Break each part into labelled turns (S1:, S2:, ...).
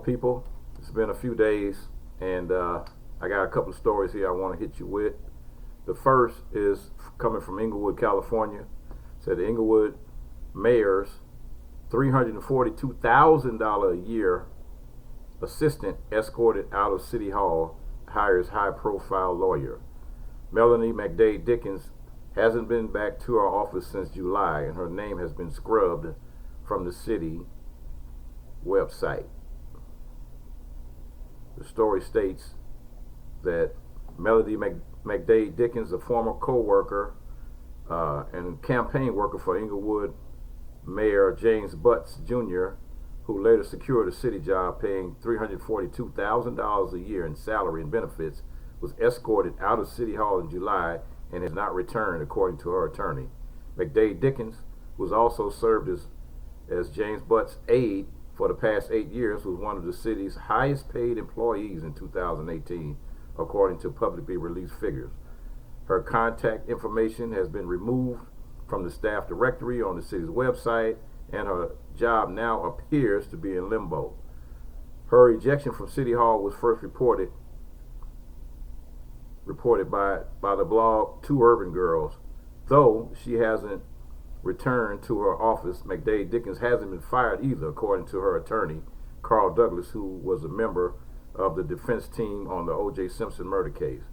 S1: people. It's been a few days, and I got a couple of stories here I want to hit you with. The first is coming from Inglewood, California. Said the Inglewood mayor's $342,000 a year assistant escorted out of City Hall hires high-profile lawyer. Melanie McDade Dickens hasn't been back to her office since July, and her name has been scrubbed from the city website. The story states that Melody McDade Dickens, a former co-worker and campaign worker for Inglewood Mayor James Butts Jr., who later secured a city job paying $342,000 a year in salary and benefits, was escorted out of City Hall in July and has not returned, according to her attorney. McDade Dickens, who has also served as James Butts' aide for the past 8 years, was one of the city's highest paid employees in 2018, according to publicly released figures. Her contact information has been removed from the staff directory on the city's website, and her job now appears to be in limbo. Her ejection from City Hall was first reported by the blog Two Urban Girls. Though she hasn't returned to her office, McDade Dickens hasn't been fired either, according to her attorney, Carl Douglas, who was a member of the defense team on the O.J. Simpson murder case.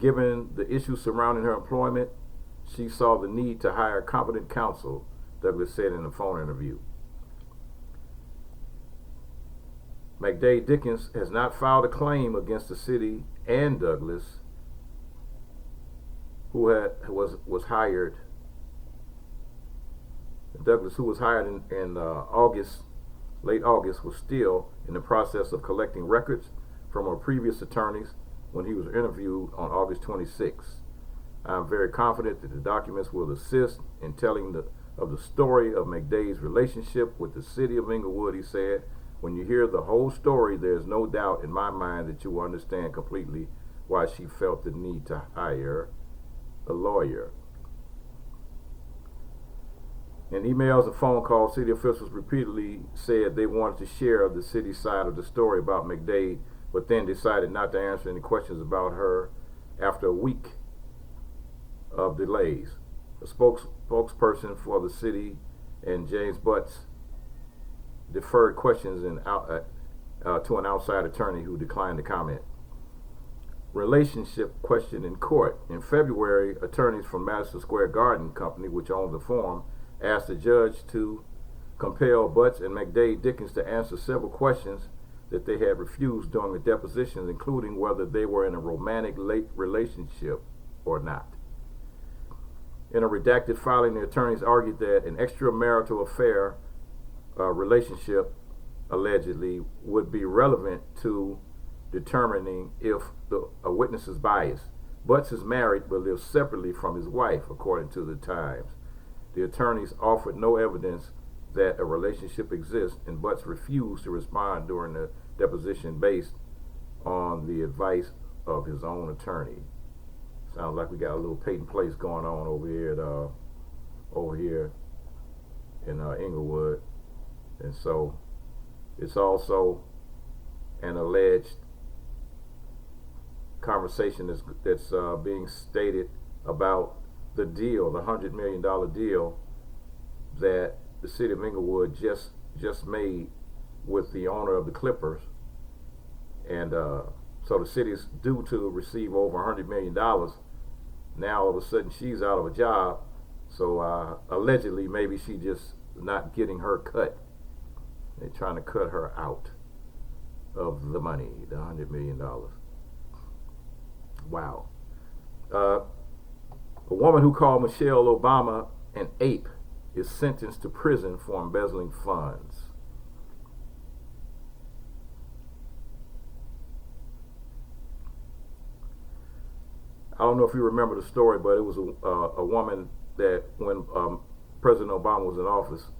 S1: Given the issues surrounding her employment, she saw the need to hire competent counsel, Douglas said in a phone interview. McDade Dickens has not filed a claim against the city and Douglas, who was hired. Douglas, who was hired in late August, was still in the process of collecting records from her previous attorneys when he was interviewed on August 26. I am very confident that the documents will assist in telling of the story of McDade's relationship with the city of Inglewood, he said. When you hear the whole story, there is no doubt in my mind that you will understand completely why she felt the need to hire a lawyer. In emails and phone calls, city officials repeatedly said they wanted to share the city's side of the story about McDade, but then decided not to answer any questions about her after a week of delays. A spokesperson for the city and James Butts deferred questions to an outside attorney who declined to comment. Relationship question in court. In February, attorneys from Madison Square Garden Company, which owned the Forum, asked the judge to compel Butts and McDade Dickens to answer several questions that they had refused during the depositions, including whether they were in a romantic relationship or not. In a redacted filing, the attorneys argued that an extramarital affair relationship allegedly would be relevant to determining if a witness is biased. Butts is married but lives separately from his wife, according to the Times. The attorneys offered no evidence that a relationship exists, and Butts refused to respond during the deposition based on the advice of his own attorney. Sounds like we got a little Peyton Place going on over here in Inglewood, and so it's also an alleged conversation that's being stated about the deal, the $100 million deal that the city of Inglewood just made with the owner of the Clippers, and so the city is due to receive over $100 million. Now all of a sudden she's out of a job, so allegedly maybe she just not getting her cut. They're trying to cut her out of the money, the $100 million. Wow. A woman who called Michelle Obama an ape is sentenced to prison for embezzling funds. I don't know if you remember the story, but it was a woman that when President Obama was in office,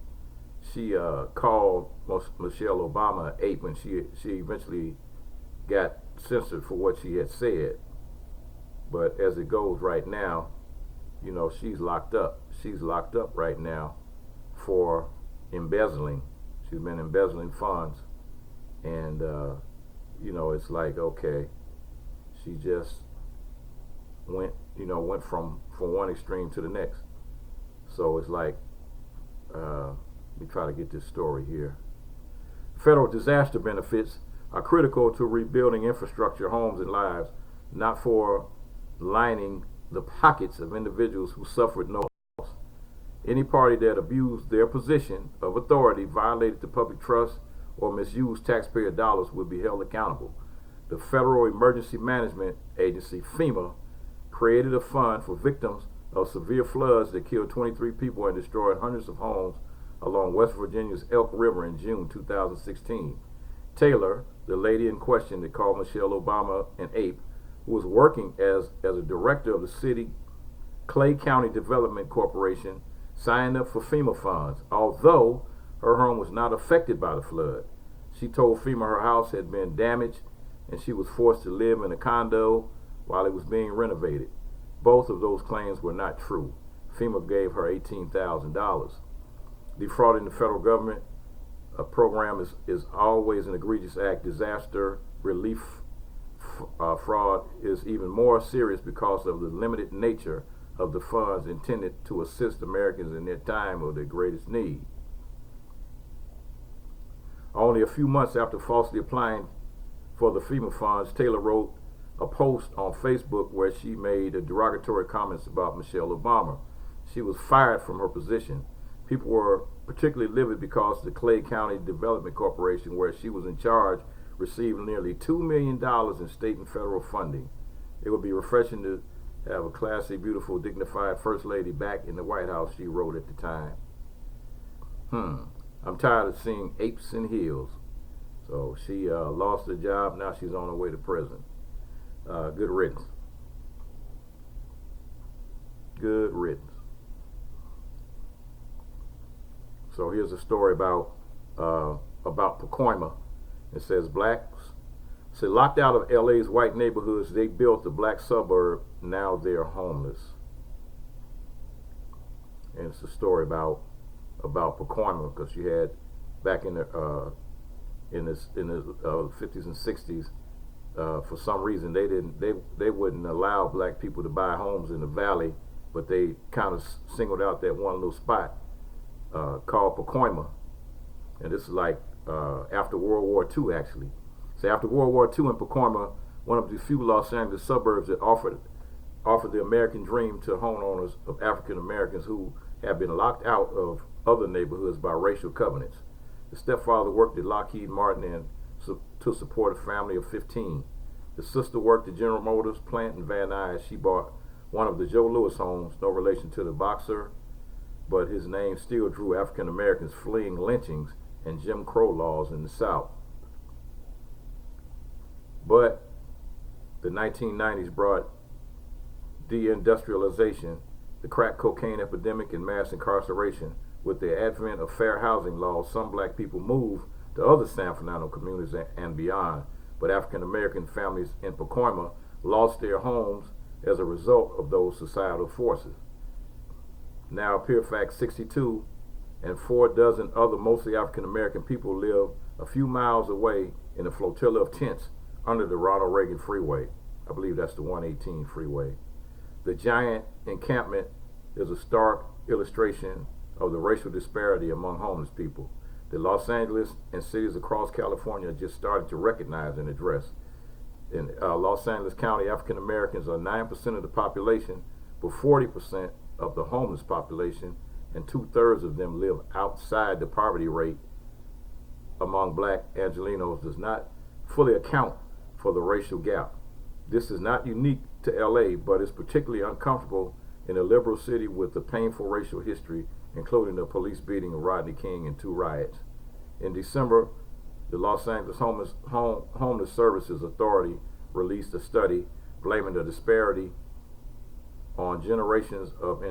S1: she called Michelle Obama an ape when she eventually got censored for what she had said. But as it goes right now, you know, she's locked up. She's locked up right now for embezzling. She's been embezzling funds And it's like, okay, she just went from one extreme to the next. So it's like, let me try to get this story here. Federal disaster benefits are critical to rebuilding infrastructure, homes, and lives, not for lining the pockets of individuals who suffered no loss. Any party that abused their position of authority, violated the public trust, or misused taxpayer dollars will be held accountable. The Federal Emergency Management Agency, FEMA, created a fund for victims of severe floods that killed 23 people and destroyed hundreds of homes along West Virginia's Elk River in June 2016. Taylor, the lady in question that called Michelle Obama an ape, who was working as a director of the city Clay County Development Corporation, signed up for FEMA funds, although her home was not affected by the flood. She told FEMA her house had been damaged and she was forced to live in a condo while it was being renovated. Both of those claims were not true. FEMA gave her $18,000. Defrauding the federal government program is always an egregious act. Disaster relief fraud is even more serious because of the limited nature of the funds intended to assist Americans in their time of their greatest need. Only a few months after falsely applying for the FEMA funds, Taylor wrote a post on Facebook where she made derogatory comments about Michelle Obama. She was fired from her position. People were particularly livid because the Clay County Development Corporation, where she was in charge, received nearly $2 million in state and federal funding. It would be refreshing to have a classy, beautiful, dignified First Lady back in the White House, she wrote at the time. I'm tired of seeing apes in heels. So she lost her job. Now she's on her way to prison. Good riddance. Good riddance. So here's a story about Pacoima. It says locked out of LA's white neighborhoods, they built a black suburb. Now they're homeless. And it's a story about Pacoima, because you had back in the 50s and 60s, for some reason they wouldn't allow black people to buy homes in the valley, but they kind of singled out that one little spot called Pacoima, and this is like after World War II, actually. So after World War II in Pacoima, one of the few Los Angeles suburbs that offered the American dream to homeowners of African Americans who have been locked out of other neighborhoods by racial covenants. The stepfather worked at Lockheed Martin and to support a family of 15. The sister worked at General Motors plant in Van Nuys. She bought one of the Joe Louis homes, no relation to the boxer, but his name still drew African Americans fleeing lynchings and Jim Crow laws in the South. But the 1990s brought deindustrialization, the crack cocaine epidemic, and mass incarceration. With the advent of fair housing laws, some black people moved to other San Fernando communities and beyond, but African American families in Pacoima lost their homes as a result of those societal forces. Now Fairfax 62 and 4 dozen other mostly African American people live a few miles away in a flotilla of tents under the Ronald Reagan Freeway. I believe that's the 118 freeway. The giant encampment is a stark illustration of the racial disparity among homeless people. The Los Angeles and cities across California are just starting to recognize and address. In Los Angeles County, African Americans are 9% of the population, but 40% of the homeless population, and 2/3 of them live outside the poverty rate among black Angelenos does not fully account for the racial gap. This is not unique to LA, but is particularly uncomfortable in a liberal city with a painful racial history, including the police beating of Rodney King and 2 riots. In December, the Los Angeles Homeless Services Authority released a study blaming the disparity on generations of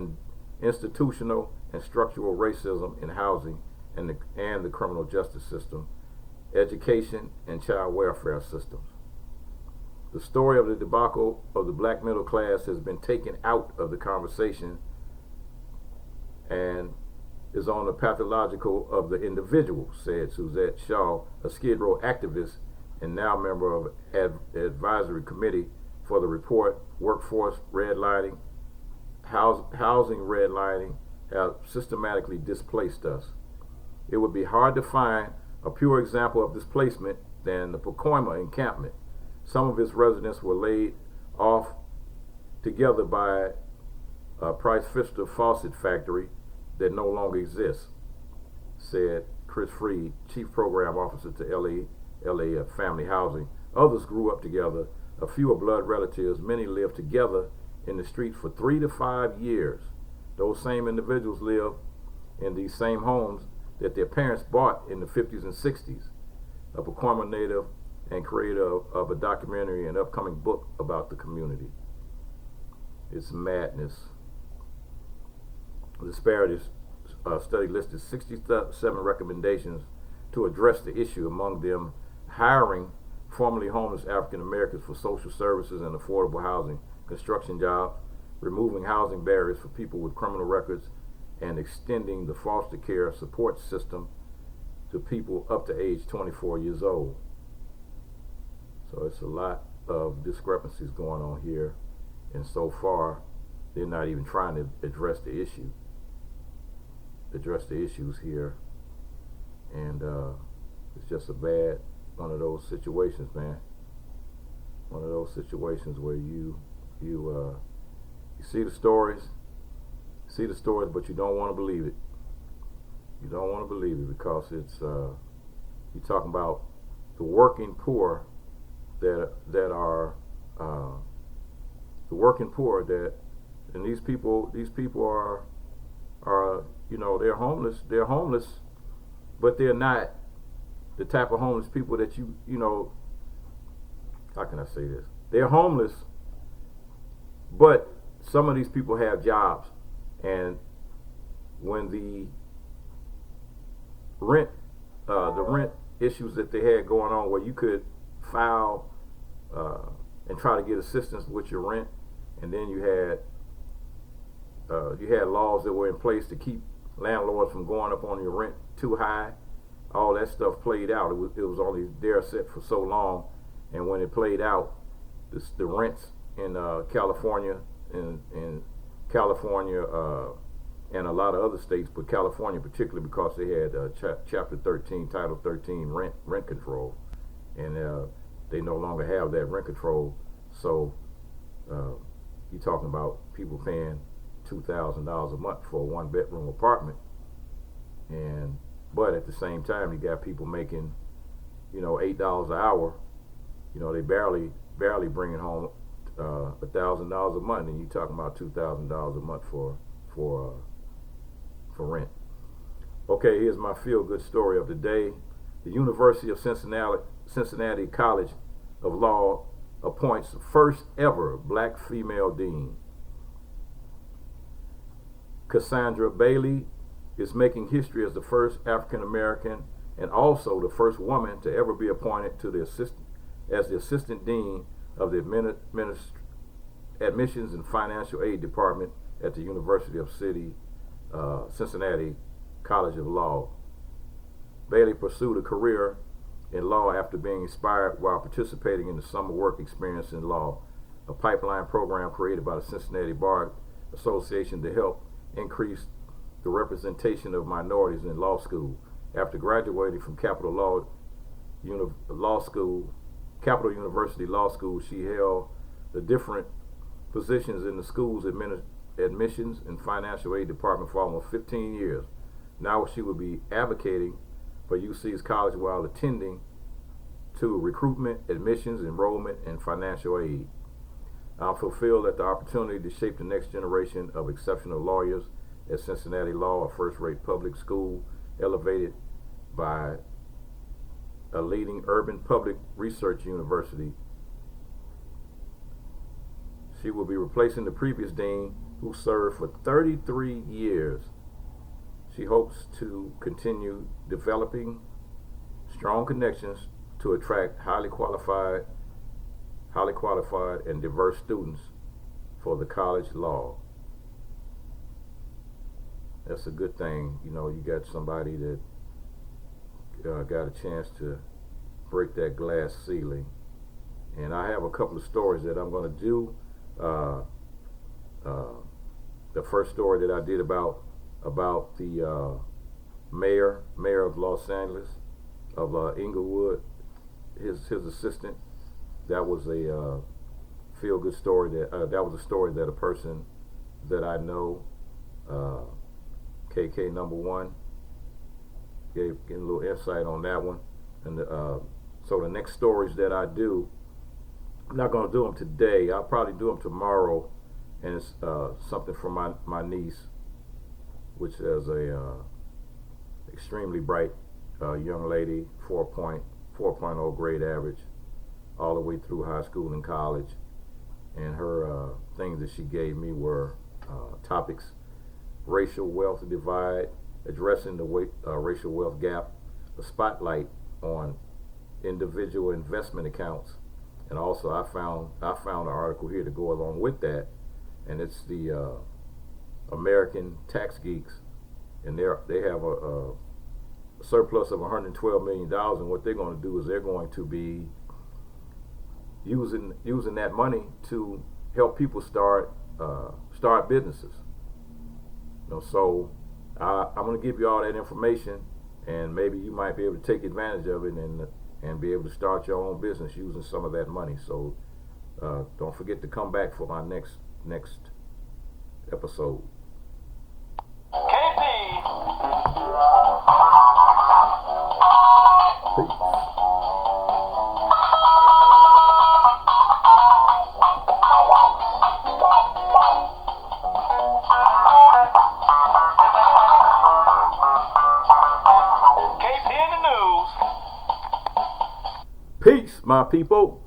S1: institutional and structural racism in housing and the criminal justice system, education, and child welfare systems. The story of the debacle of the black middle class has been taken out of the conversation, and is on the pathological of the individual, said Suzette Shaw, a Skid Row activist and now member of advisory committee for the report. Workforce redlining, housing redlining have systematically displaced us. It would be hard to find a pure example of displacement than the Pacoima encampment. Some of its residents were laid off together by a Price Pfister faucet factory that no longer exists, said Chris Freed, Chief Program Officer to LA Family Housing. Others grew up together. A few are blood relatives. Many lived together in the streets for 3 to 5 years. Those same individuals live in these same homes that their parents bought in the 50s and 60s. A Pacoima native and creator of a documentary and upcoming book about the community. It's madness. The disparities study listed 67 recommendations to address the issue, among them hiring formerly homeless African Americans for social services and affordable housing, construction jobs, removing housing barriers for people with criminal records, and extending the foster care support system to people up to age 24 years old. So it's a lot of discrepancies going on here, and so far they're not even trying to address the issues here, and it's just a bad one of those situations, man. One of those situations where you see the stories, but you don't want to believe it. You don't want to believe it because it's you're talking about the working poor that are the working poor and these people are they're homeless, but they're not the type of homeless people that how can I say this? They're homeless, but some of these people have jobs, and when the rent issues that they had going on, where you could file and try to get assistance with your rent, and then you had laws that were in place to keep landlords from going up on your rent too high. All that stuff played out. It was only there set for so long, and when it played out, the rents in California and a lot of other states, but California particularly because they had Chapter 13, Title 13 rent control, and they no longer have that rent control. So you're talking about people paying $2,000 a month for a one-bedroom apartment, but at the same time you got people making $8 an hour. They barely bringing home $1,000 a month, and you're talking about $2,000 a month for rent. Okay, here's my feel-good story of the day. The University of Cincinnati College of Law appoints first ever black female dean. Cassandra Bailey is making history as the first African American and also the first woman to ever be appointed to the assistant dean of the Admissions and Financial Aid Department at the University of Cincinnati College of Law. Bailey pursued a career in law after being inspired while participating in the summer work experience in law, a pipeline program created by the Cincinnati Bar Association to help increase the representation of minorities in law school. After graduating from Capital University Law School, she held the different positions in the school's admissions and financial aid department for almost 15 years. Now she will be advocating for UC's college while attending to recruitment, admissions, enrollment, and financial aid. I'm fulfilled at the opportunity to shape the next generation of exceptional lawyers at Cincinnati Law, a first-rate public school elevated by a leading urban public research university. She will be replacing the previous dean, who served for 33 years. She hopes to continue developing strong connections to attract highly qualified and diverse students for the college law. that's a good thing. You know, you got somebody that got a chance to break that glass ceiling. And I have a couple of stories that I'm going to do. The first story that I did about the mayor of Los Angeles, of Inglewood, his assistant. That was a feel-good story. That was a story that a person that I know, KK number one, gave a little insight on that one. And so the next stories that I do, I'm not going to do them today. I'll probably do them tomorrow, and it's something from my niece, which is a extremely bright young lady, 4.0 grade average, all the way through high school and college. And her things that she gave me were topics: racial wealth divide, addressing the racial wealth gap, a spotlight on individual investment accounts, and also I found an article here to go along with that, and it's the American tax geeks, and they have a surplus of $112 million, and what they're going to do is they're going to be using that money to help people start businesses. You know, so I'm going to give you all that information, and maybe you might be able to take advantage of it and be able to start your own business using some of that money. So don't forget to come back for my next episode. Peace, my people.